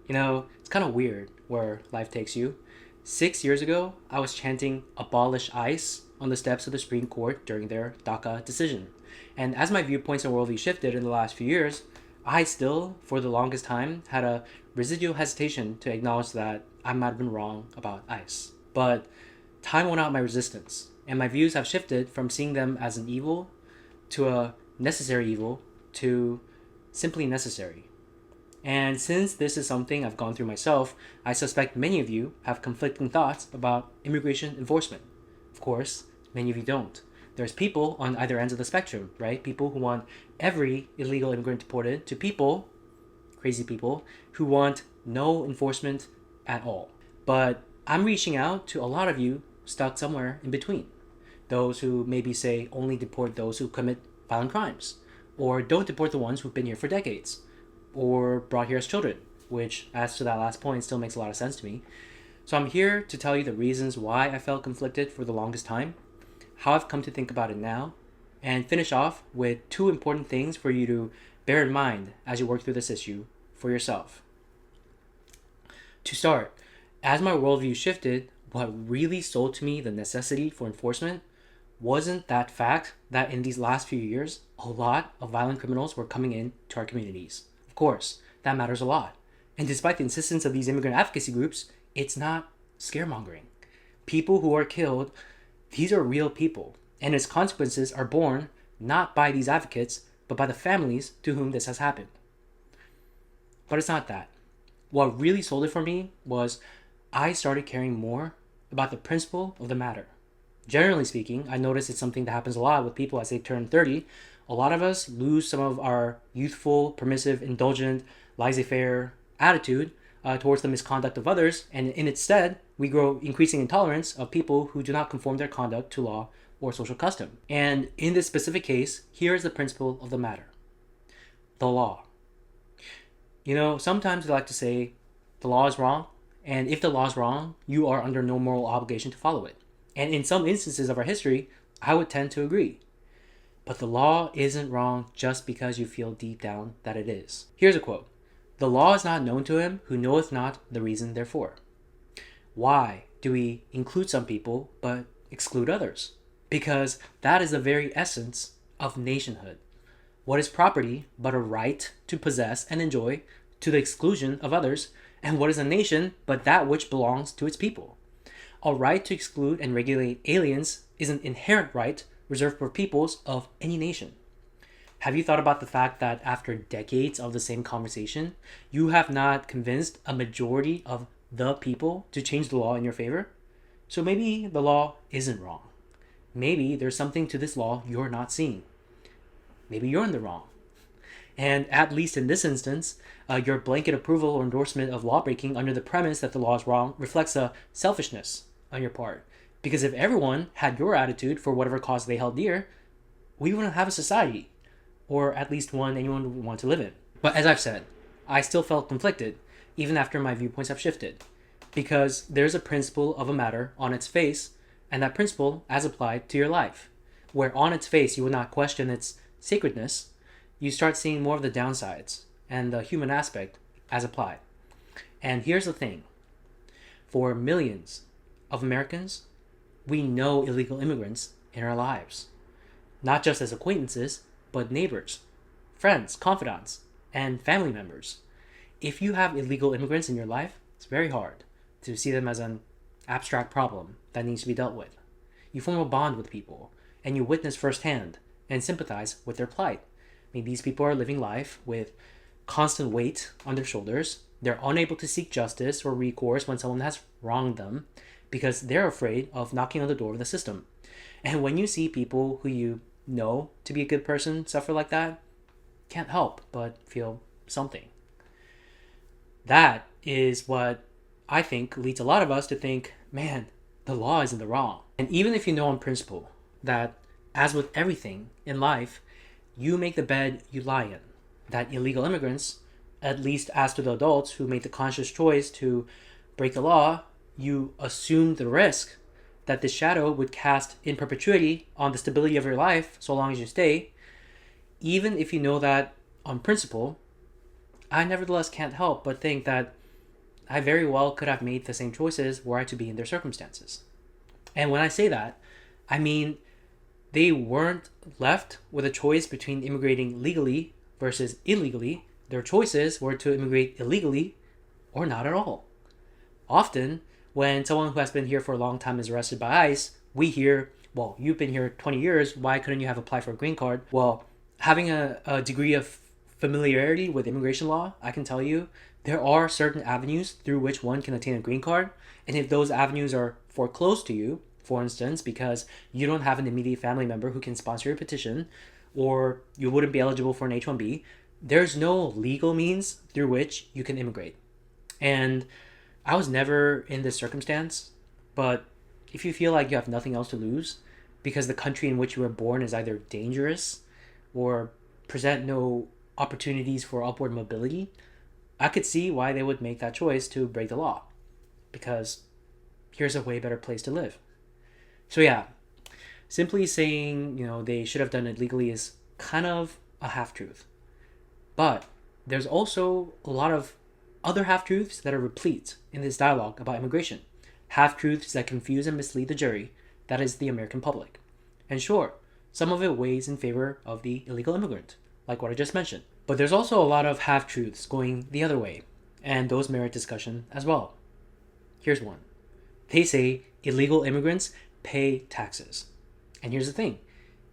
It's kind of weird where life takes you. 6 years ago, I was chanting abolish ICE on the steps of the Supreme Court during their DACA decision. And as my viewpoints and worldview shifted in the last few years, I still, for the longest time, had a residual hesitation to acknowledge that I might have been wrong about ICE. But time won out my resistance, and my views have shifted from seeing them as an evil to a necessary evil to simply necessary. And since this is something I've gone through myself, I suspect many of you have conflicting thoughts about immigration enforcement. Of course, many of you don't. There's people on either ends of the spectrum, right? People who want every illegal immigrant deported to people, crazy people, who want no enforcement at all. But I'm reaching out to a lot of you stuck somewhere in between. Those who maybe say only deport those who commit violent crimes, or don't deport the ones who've been here for decades, or brought here as children, which, as to that last point, still makes a lot of sense to me. So I'm here to tell you the reasons why I felt conflicted for the longest time, how I've come to think about it now, and finish off with two important things for you to bear in mind as you work through this issue for yourself. To start, as my worldview shifted, what really sold to me the necessity for enforcement wasn't that fact that in these last few years, a lot of violent criminals were coming in to our communities. Of course, that matters a lot. And despite the insistence of these immigrant advocacy groups, it's not scaremongering. People who are killed, these are real people, and its consequences are borne not by these advocates, but by the families to whom this has happened. But it's not that. What really sold it for me was I started caring more about the principle of the matter. Generally speaking, I notice it's something that happens a lot with people as they turn 30. A lot of us lose some of our youthful, permissive, indulgent, laissez-faire attitude towards the misconduct of others, and in its stead, we grow increasing intolerance of people who do not conform their conduct to law or social custom. And in this specific case, here is the principle of the matter. The law. Sometimes we like to say the law is wrong, and if the law is wrong, you are under no moral obligation to follow it. And in some instances of our history, I would tend to agree. But the law isn't wrong just because you feel deep down that it is. Here's a quote. The law is not known to him who knoweth not the reason therefore. Why do we include some people but exclude others? Because that is the very essence of nationhood. What is property but a right to possess and enjoy to the exclusion of others? And what is a nation but that which belongs to its people? A right to exclude and regulate aliens is an inherent right reserved for peoples of any nation. Have you thought about the fact that after decades of the same conversation, you have not convinced a majority of the people to change the law in your favor? So maybe the law isn't wrong. Maybe there's something to this law you're not seeing. Maybe you're in the wrong. And at least in this instance, your blanket approval or endorsement of lawbreaking under the premise that the law is wrong reflects a selfishness on your part. Because if everyone had your attitude for whatever cause they held dear, we wouldn't have a society, or at least one anyone would want to live in. But as I've said, I still felt conflicted, even after my viewpoints have shifted, because there's a principle of a matter on its face, and that principle as applied to your life, where on its face you would not question its sacredness, you start seeing more of the downsides and the human aspect as applied. And here's the thing. For millions of Americans, we know illegal immigrants in our lives. Not just as acquaintances, but neighbors, friends, confidants, and family members. If you have illegal immigrants in your life, it's very hard to see them as an abstract problem that needs to be dealt with. You form a bond with people, and you witness firsthand and sympathize with their plight. I mean, these people are living life with constant weight on their shoulders. They're unable to seek justice or recourse when someone has wronged them because they're afraid of knocking on the door of the system. And when you see people who you know to be a good person suffer like that, can't help but feel something. That is what I think leads a lot of us to think, man, the law is in the wrong. And even if you know on principle that, as with everything in life, you make the bed you lie in, that illegal immigrants, at least as to the adults who made the conscious choice to break the law, you assume the risk that this shadow would cast in perpetuity on the stability of your life so long as you stay. Even if you know that on principle, I nevertheless can't help but think that I very well could have made the same choices were I to be in their circumstances. And when I say that, I mean they weren't left with a choice between immigrating legally versus illegally. Their choices were to immigrate illegally or not at all. Often, when someone who has been here for a long time is arrested by ICE, we hear, well, you've been here 20 years, why couldn't you have applied for a green card? Well, having a degree of familiarity with immigration law, I can tell you, there are certain avenues through which one can attain a green card. And if those avenues are foreclosed to you, for instance, because you don't have an immediate family member who can sponsor your petition, or you wouldn't be eligible for an H-1B, there's no legal means through which you can immigrate. And I was never in this circumstance, but if you feel like you have nothing else to lose because the country in which you were born is either dangerous or present no opportunities for upward mobility, I could see why they would make that choice to break the law, because here's a way better place to live. So yeah, simply saying, they should have done it legally is kind of a half-truth. But there's also a lot of other half-truths that are replete in this dialogue about immigration. Half-truths that confuse and mislead the jury, that is the American public. And sure, some of it weighs in favor of the illegal immigrant, like what I just mentioned. But there's also a lot of half-truths going the other way, and those merit discussion as well. Here's one. They say illegal immigrants pay taxes. And here's the thing.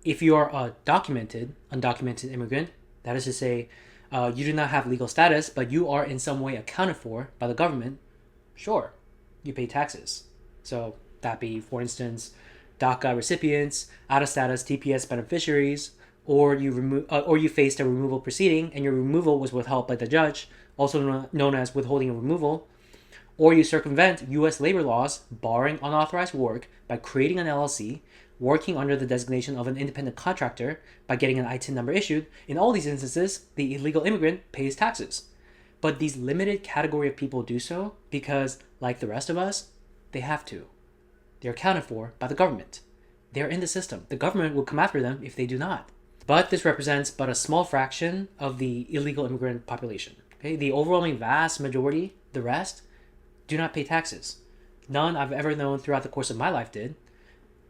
If you are a undocumented immigrant, that is to say, you do not have legal status, but you are in some way accounted for by the government, sure, you pay taxes. So that be, for instance, DACA recipients, out-of-status TPS beneficiaries, or you faced a removal proceeding and your removal was withheld by the judge, also known as withholding of removal, or you circumvent U.S. labor laws barring unauthorized work by creating an LLC, working under the designation of an independent contractor by getting an ITIN number issued. In all these instances, the illegal immigrant pays taxes. But these limited category of people do so because, like the rest of us, they have to. They're accounted for by the government. They're in the system. The government will come after them if they do not. But this represents but a small fraction of the illegal immigrant population. Okay? The overwhelming vast majority, the rest, do not pay taxes. None I've ever known throughout the course of my life did.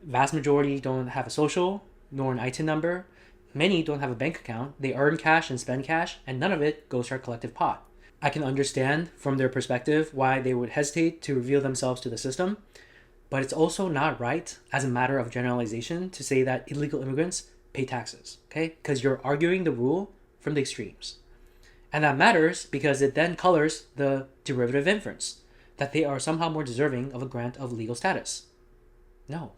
Vast majority don't have a social, nor an ITIN number. Many don't have a bank account. They earn cash and spend cash, and none of it goes to our collective pot. I can understand from their perspective why they would hesitate to reveal themselves to the system, but it's also not right as a matter of generalization to say that illegal immigrants pay taxes, okay? Because you're arguing the rule from the extremes. And that matters because it then colors the derivative inference that they are somehow more deserving of a grant of legal status. No.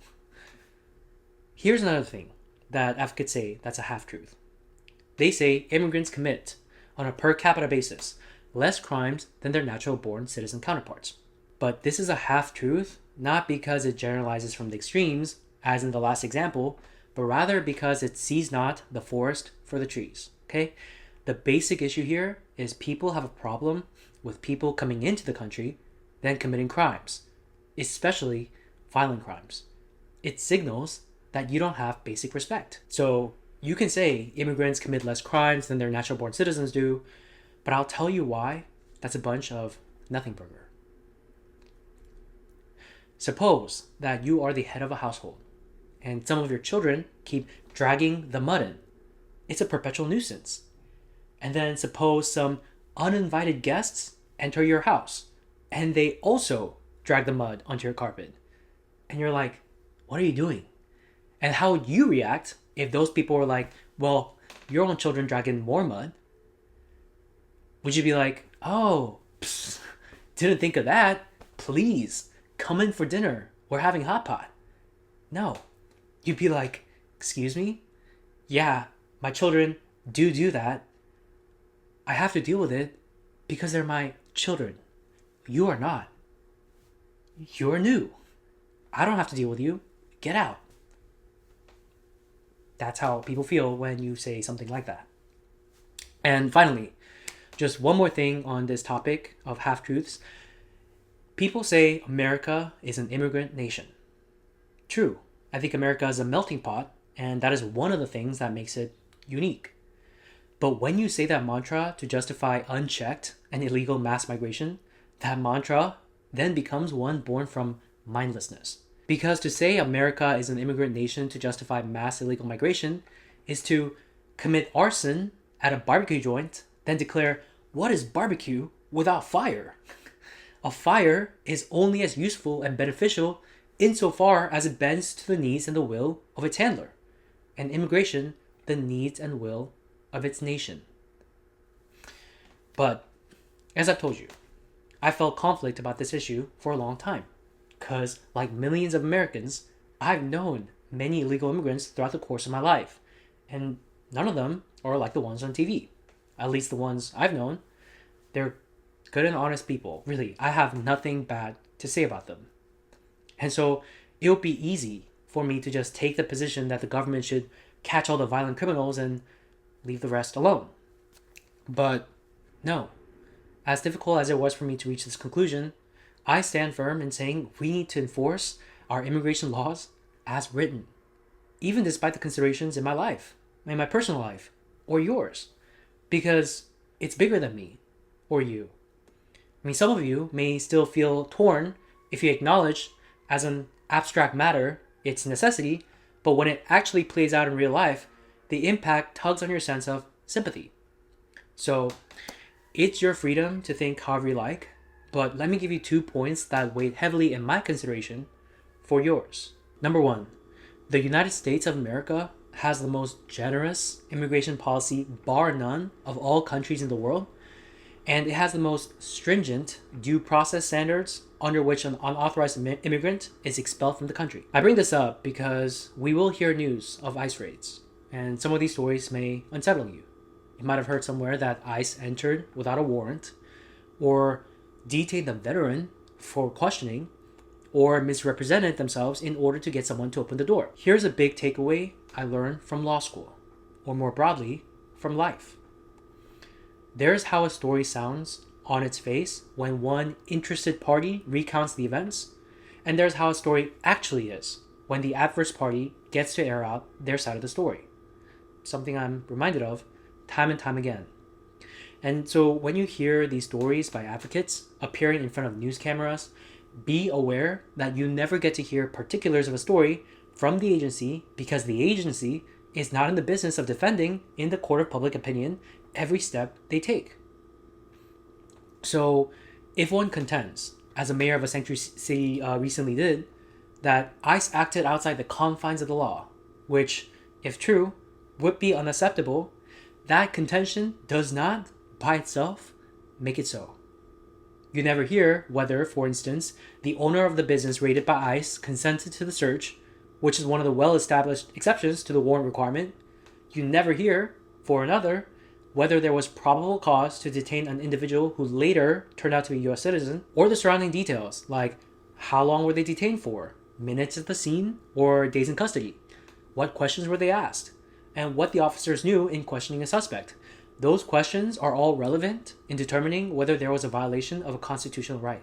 Here's another thing that advocates say that's a half-truth. They say immigrants commit, on a per capita basis, less crimes than their natural-born citizen counterparts. But this is a half-truth, not because it generalizes from the extremes, as in the last example, but rather because it sees not the forest for the trees, okay? The basic issue here is people have a problem with people coming into the country then committing crimes, especially violent crimes. It signals that you don't have basic respect. So you can say immigrants commit less crimes than their natural-born citizens do, but I'll tell you why that's a bunch of nothing burger. Suppose that you are the head of a household and some of your children keep dragging the mud in. It's a perpetual nuisance. And then suppose some uninvited guests enter your house and they also drag the mud onto your carpet. And you're like, what are you doing? And how would you react if those people were like, well, your own children drag in more mud? Would you be like, oh, didn't think of that. Please, come in for dinner. We're having hot pot. No. You'd be like, excuse me? Yeah, my children do that. I have to deal with it because they're my children. You are not. You're new. I don't have to deal with you. Get out. That's how people feel when you say something like that. And finally, just one more thing on this topic of half-truths. People say America is an immigrant nation. True. I think America is a melting pot, and that is one of the things that makes it unique. But when you say that mantra to justify unchecked and illegal mass migration, That mantra then becomes one born from mindlessness. Because to say America is an immigrant nation to justify mass illegal migration is to commit arson at a barbecue joint, then declare, what is barbecue without fire? A fire is only as useful and beneficial insofar as it bends to the needs and the will of its handler, and immigration the needs and will of its nation. But, as I've told you, I felt conflict about this issue for a long time, because, like millions of Americans, I've known many illegal immigrants throughout the course of my life, and none of them are like the ones on TV. At least the ones I've known. They're good and honest people. Really, I have nothing bad to say about them. And so it would be easy for me to just take the position that the government should catch all the violent criminals and leave the rest alone. But no. As difficult as it was for me to reach this conclusion, I stand firm in saying we need to enforce our immigration laws as written, even despite the considerations in my life, in my personal life, or yours, because it's bigger than me or you. I mean, some of you may still feel torn if you acknowledge as an abstract matter its necessity, but when it actually plays out in real life, the impact tugs on your sense of sympathy. So, it's your freedom to think however you like, but let me give you 2 points that weighed heavily in my consideration for yours. Number 1, the United States of America has the most generous immigration policy, bar none, of all countries in the world, and it has the most stringent due process standards under which an unauthorized immigrant is expelled from the country. I bring this up because we will hear news of ICE raids, and some of these stories may unsettle you. You might have heard somewhere that ICE entered without a warrant, or detained a veteran for questioning, or misrepresented themselves in order to get someone to open the door. Here's a big takeaway I learned from law school, or more broadly, from life. There's how a story sounds on its face when one interested party recounts the events, and there's how a story actually is when the adverse party gets to air out their side of the story. Something I'm reminded of time and time again. And so when you hear these stories by advocates appearing in front of news cameras, be aware that you never get to hear particulars of a story from the agency because the agency is not in the business of defending in the court of public opinion every step they take. So if one contends, as a mayor of a sanctuary city recently did, that ICE acted outside the confines of the law, which, if true, would be unacceptable, that contention does not, by itself, make it so. You never hear whether, for instance, the owner of the business raided by ICE consented to the search, which is one of the well-established exceptions to the warrant requirement. You never hear, for another, whether there was probable cause to detain an individual who later turned out to be a U.S. citizen, or the surrounding details, like how long were they detained for, minutes at the scene, or days in custody, what questions were they asked, and what the officers knew in questioning a suspect. Those questions are all relevant in determining whether there was a violation of a constitutional right.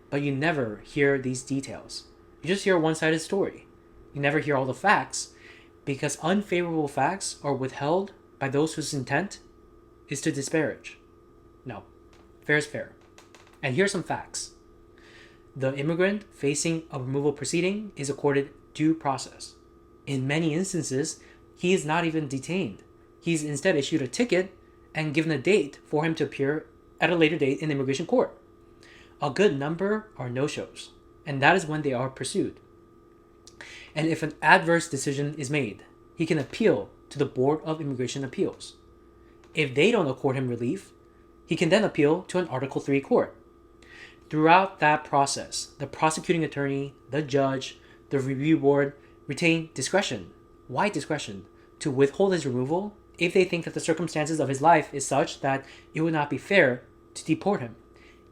But you never hear these details. You just hear a one-sided story. You never hear all the facts, because unfavorable facts are withheld by those whose intent is to disparage. No, fair is fair. And here's some facts. The immigrant facing a removal proceeding is accorded due process. In many instances, he is not even detained. He's instead issued a ticket and given a date for him to appear at a later date in immigration court. A good number are no-shows, and that is when they are pursued. And if an adverse decision is made, he can appeal to the Board of Immigration Appeals. If they don't accord him relief, he can then appeal to an Article 3 court. Throughout that process, the prosecuting attorney, the judge, the review board retain discretion. Why discretion? To withhold his removal if they think that the circumstances of his life is such that it would not be fair to deport him,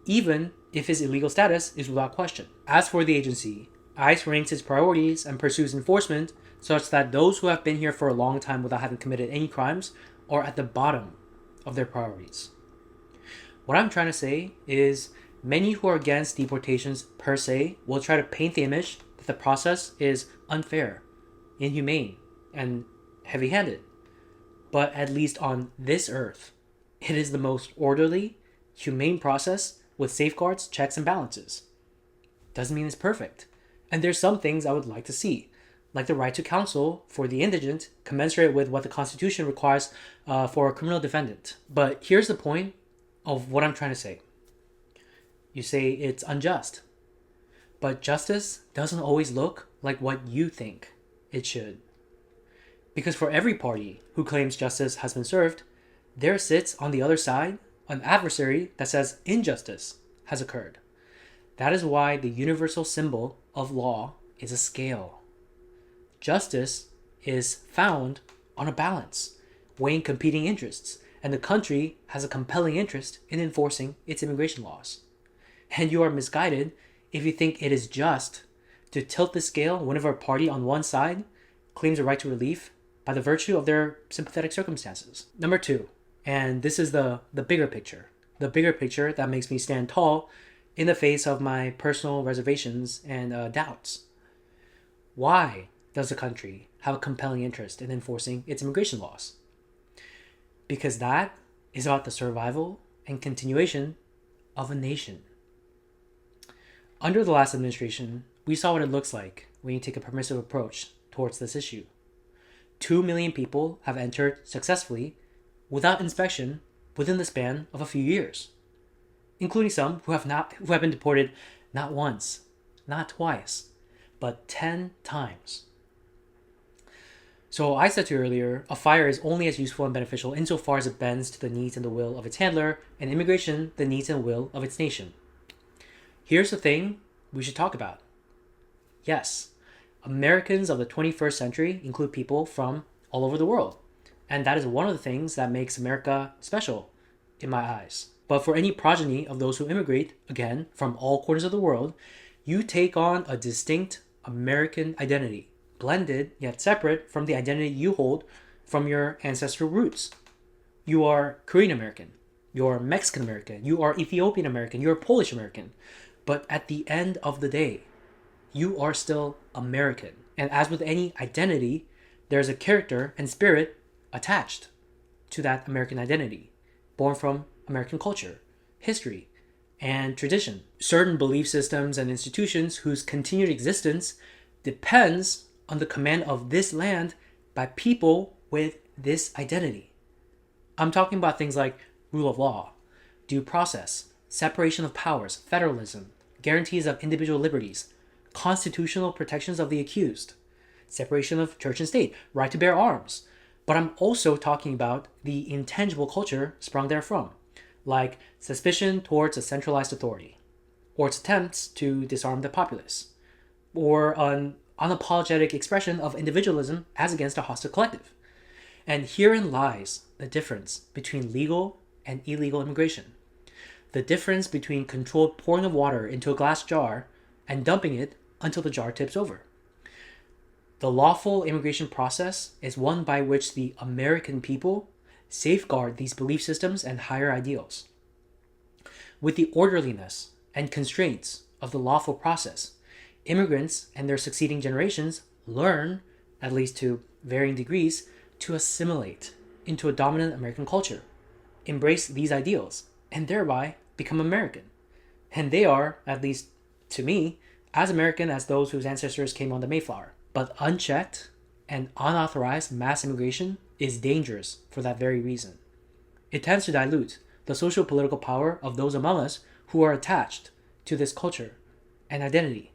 even if his illegal status is without question. As for the agency, ICE ranks its priorities and pursues enforcement such that those who have been here for a long time without having committed any crimes are at the bottom of their priorities. What I'm trying to say is many who are against deportations per se will try to paint the image that the process is unfair, inhumane, and heavy-handed. But at least on this earth, it is the most orderly, humane process with safeguards, checks, and balances. Doesn't mean it's perfect. And there's some things I would like to see, like the right to counsel for the indigent, commensurate with what the Constitution requires for a criminal defendant. But here's the point of what I'm trying to say. You say it's unjust, but justice doesn't always look like what you think it should. Because for every party who claims justice has been served, there sits on the other side an adversary that says injustice has occurred. That is why the universal symbol of law is a scale. Justice is found on a balance, weighing competing interests, and the country has a compelling interest in enforcing its immigration laws. And you are misguided if you think it is just to tilt the scale whenever a party on one side claims a right to relief by the virtue of their sympathetic circumstances. Number 2, and this is the bigger picture. The bigger picture that makes me stand tall in the face of my personal reservations and doubts. Why does the country have a compelling interest in enforcing its immigration laws? Because that is about the survival and continuation of a nation. Under the last administration, we saw what it looks like when you take a permissive approach towards this issue. 2 million people have entered successfully without inspection within the span of a few years, including some who have been deported not once, not twice, but 10 times. So I said to you earlier, a fire is only as useful and beneficial insofar as it bends to the needs and the will of its handler, and immigration the needs and will of its nation. Here's the thing we should talk about. Yes, Americans of the 21st century include people from all over the world, and that is one of the things that makes America special in my eyes. But for any progeny of those who immigrate, again, from all corners of the world, you take on a distinct American identity, blended yet separate from the identity you hold from your ancestral roots. You are Korean American, you're Mexican American, you are Ethiopian American, you're Polish American. But at the end of the day, you are still American. And as with any identity, there's a character and spirit attached to that American identity, born from American culture, history, and tradition. Certain belief systems and institutions whose continued existence depends on the command of this land by people with this identity. I'm talking about things like rule of law, due process, separation of powers, federalism, guarantees of individual liberties, constitutional protections of the accused, separation of church and state, right to bear arms. But I'm also talking about the intangible culture sprung therefrom, like suspicion towards a centralized authority, or its attempts to disarm the populace, or an unapologetic expression of individualism as against a hostile collective. And herein lies the difference between legal and illegal immigration. The difference between controlled pouring of water into a glass jar and dumping it until the jar tips over. The lawful immigration process is one by which the American people safeguard these belief systems and higher ideals. With the orderliness and constraints of the lawful process, immigrants and their succeeding generations learn, at least to varying degrees, to assimilate into a dominant American culture, embrace these ideals, and thereby become American. And they are, at least to me, as American as those whose ancestors came on the Mayflower. But unchecked and unauthorized mass immigration is dangerous for that very reason. It tends to dilute the social political power of those among us who are attached to this culture and identity.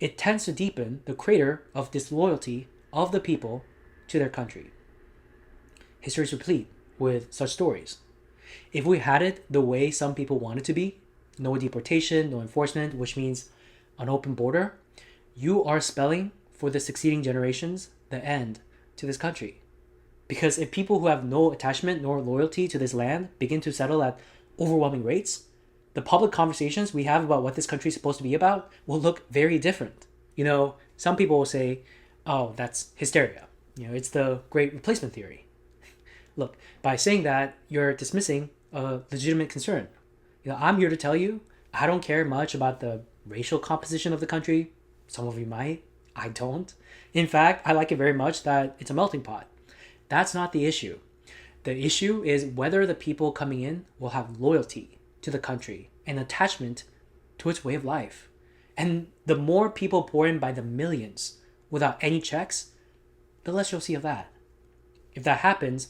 It tends to deepen the crater of disloyalty of the people to their country. History is replete with such stories. If we had it the way some people want it to be, no deportation, no enforcement, which means an open border, you are spelling for the succeeding generations the end to this country. Because if people who have no attachment nor loyalty to this land begin to settle at overwhelming rates, the public conversations we have about what this country is supposed to be about will look very different. Some people will say, oh, that's hysteria. It's the great replacement theory. Look, by saying that, you're dismissing a legitimate concern. I'm here to tell you, I don't care much about the racial composition of the country. Some of you might. I don't. In fact, I like it very much that it's a melting pot. That's not the issue. The issue is whether the people coming in will have loyalty to the country and attachment to its way of life. And the more people pour in by the millions without any checks, the less you'll see of that. If that happens,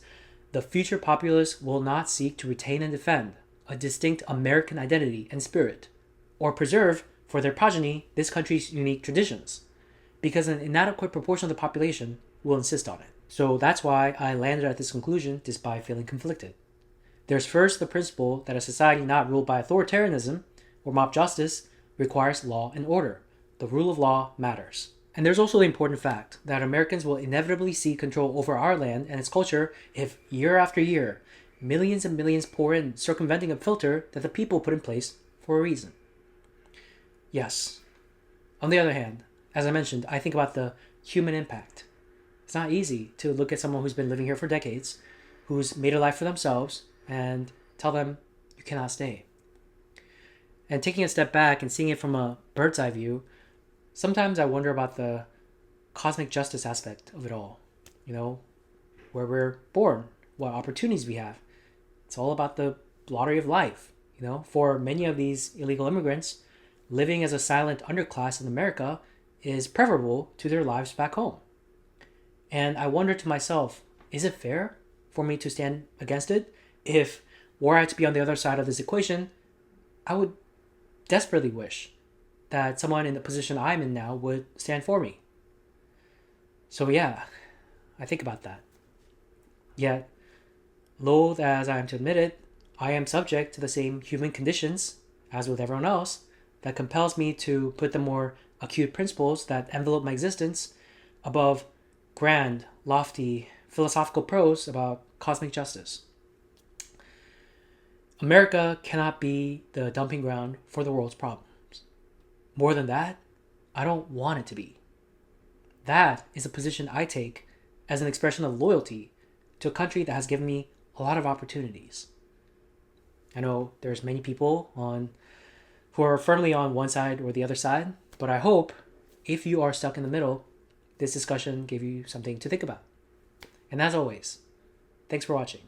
the future populace will not seek to retain and defend a distinct American identity and spirit, or preserve for their progeny this country's unique traditions, because an inadequate proportion of the population will insist on it. So that's why I landed at this conclusion despite feeling conflicted. There's first the principle that a society not ruled by authoritarianism or mob justice requires law and order. The rule of law matters. And there's also the important fact that Americans will inevitably seek control over our land and its culture if, year after year, millions and millions pour in, circumventing a filter that the people put in place for a reason. Yes. On the other hand, as I mentioned, I think about the human impact. It's not easy to look at someone who's been living here for decades, who's made a life for themselves, and tell them, you cannot stay. And taking a step back and seeing it from a bird's eye view, sometimes I wonder about the cosmic justice aspect of it all. You know, where we're born, what opportunities we have. It's all about the lottery of life. You know, for many of these illegal immigrants, living as a silent underclass in America is preferable to their lives back home. And I wonder to myself, is it fair for me to stand against it? If were I to be on the other side of this equation, I would desperately wish that someone in the position I'm in now would stand for me. So yeah, I think about that. Yet, loath as I am to admit it, I am subject to the same human conditions, as with everyone else, that compels me to put the more acute principles that envelop my existence above grand, lofty, philosophical prose about cosmic justice. America cannot be the dumping ground for the world's problems. More than that, I don't want it to be. That is a position I take as an expression of loyalty to a country that has given me a lot of opportunities. I know there's many people who are firmly on one side or the other side, but I hope if you are stuck in the middle, this discussion gave you something to think about. And as always, thanks for watching.